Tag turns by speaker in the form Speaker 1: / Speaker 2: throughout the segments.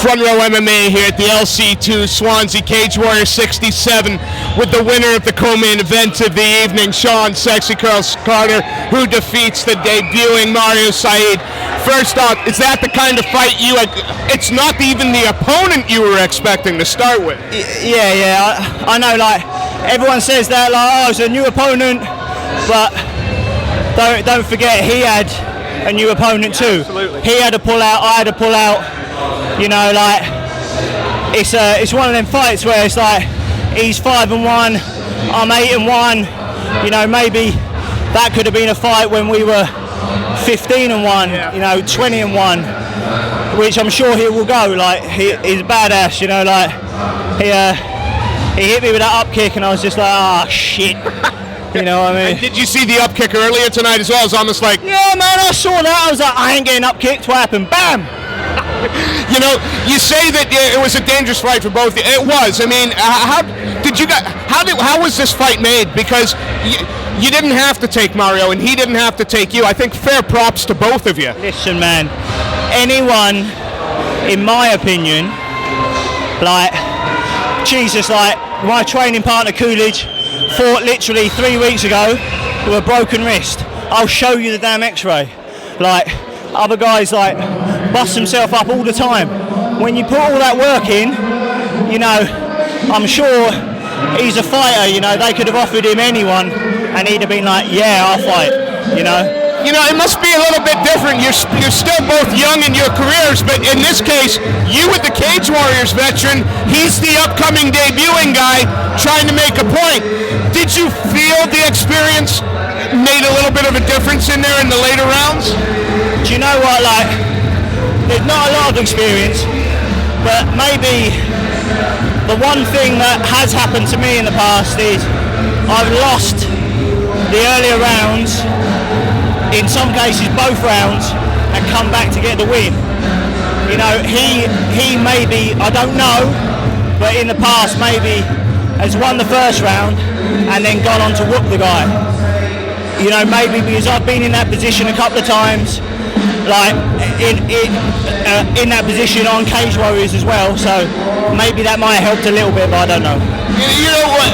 Speaker 1: Front Row MMA here at the LC2 Swansea Cage Warrior 67 with the winner of the co-main event of the evening, Sean Sexy Curls Carter, who defeats the debuting Mario Saeed. First off, is that the kind of fight it's not even the opponent you were expecting to start with?
Speaker 2: Yeah, I know, like, everyone says that, like, oh, it's a new opponent, but don't forget, he had a new opponent too.
Speaker 1: Absolutely.
Speaker 2: He had to pull out, I had to pull out. You know, like, it's one of them fights where it's like he's 5-1, I'm 8-1. You know, maybe that could have been a fight when we were 15-1.
Speaker 1: Yeah.
Speaker 2: You know, 20-1, which I'm sure he will go. Like, he's badass. You know, like, he hit me with that up kick, and I was just like, ah, shit. You know what I mean?
Speaker 1: And did you see the up kick earlier tonight as well? It was almost like,
Speaker 2: yeah, man, I saw that. I was like, I ain't getting up kicked. What happened? Bam.
Speaker 1: you know, you say that it was a dangerous fight for both. It was. I mean, how was this fight made? Because you didn't have to take Mario, and he didn't have to take you. I think fair props to both of you.
Speaker 2: Listen, man, anyone, in my opinion, like, Jesus, like, my training partner Coolidge fought literally 3 weeks ago with a broken wrist. I'll show you the damn x-ray. Like, other guys, like, bust himself up all the time. When you put all that work in, you know, I'm sure he's a fighter. You know, they could have offered him anyone and he'd have been like, yeah, I'll fight, you know.
Speaker 1: You know, it must be a little bit different. You're still both young in your careers, but in this case, you with the Cage Warriors veteran, he's the upcoming debuting guy trying to make a point. Did you feel the experience made a little bit of a difference in there in the later rounds?
Speaker 2: Do you know what, like, there's not a lot of experience, but maybe the one thing that has happened to me in the past is I've lost the earlier rounds, in some cases both rounds, and come back to get the win. You know, he maybe, I don't know, but in the past maybe has won the first round and then gone on to whoop the guy. You know, maybe because I've been in that position a couple of times, like in that position on Cage Warriors as well, so maybe that might have helped a little bit, but I don't know.
Speaker 1: You know what?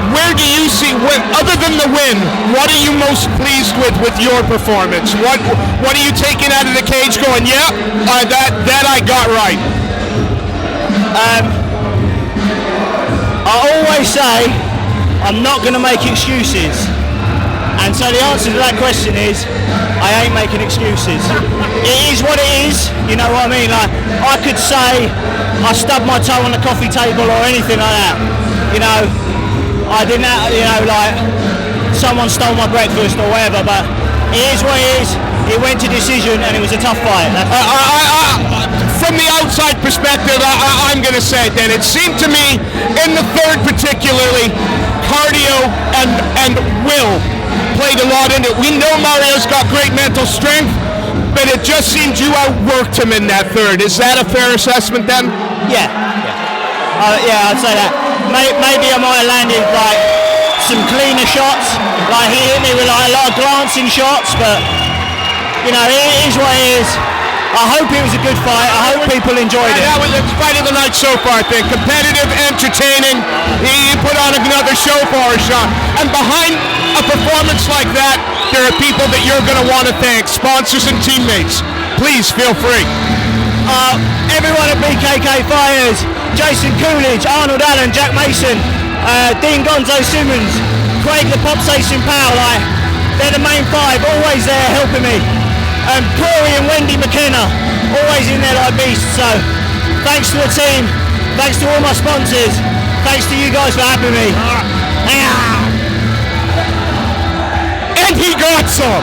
Speaker 1: Where do you see, other than the win, what are you most pleased with your performance? What are you taking out of the cage going, yeah, that I got right?
Speaker 2: I always say I'm not going to make excuses. And so the answer to that question is, I ain't making excuses. It is what it is, you know what I mean? Like, I could say I stubbed my toe on the coffee table or anything like that. You know, I didn't have, you know, like, someone stole my breakfast or whatever, but it is what it is. It went to decision and it was a tough fight.
Speaker 1: From the outside perspective, I'm going to say it then. It seemed to me, in the third particularly, cardio and will played a lot in it. We know Mario's got great mental strength, but it just seemed you outworked him in that third. Is that a fair assessment then?
Speaker 2: Yeah, I'd say that. Maybe I might have landed like some cleaner shots. Like, he hit me with like a lot of glancing shots, but you know, it is what it is. I hope it was a good fight. I hope people enjoyed it.
Speaker 1: That was the fight of the night so far, I think. Competitive, entertaining. He put on another show for us, Sean. And behind a performance like that, there are people that you're going to want to thank, sponsors and teammates. Please feel free.
Speaker 2: Everyone at BKK Fighters, Jason Coolidge, Arnold Allen, Jack Mason, Dean Gonzo Simmons, Craig the Pop Station Powell, like, they're the main five, always there helping me. And Corey and Wendy McKenna, always in there like beasts. So thanks to the team, thanks to all my sponsors, thanks to you guys for having me.
Speaker 1: And he got some.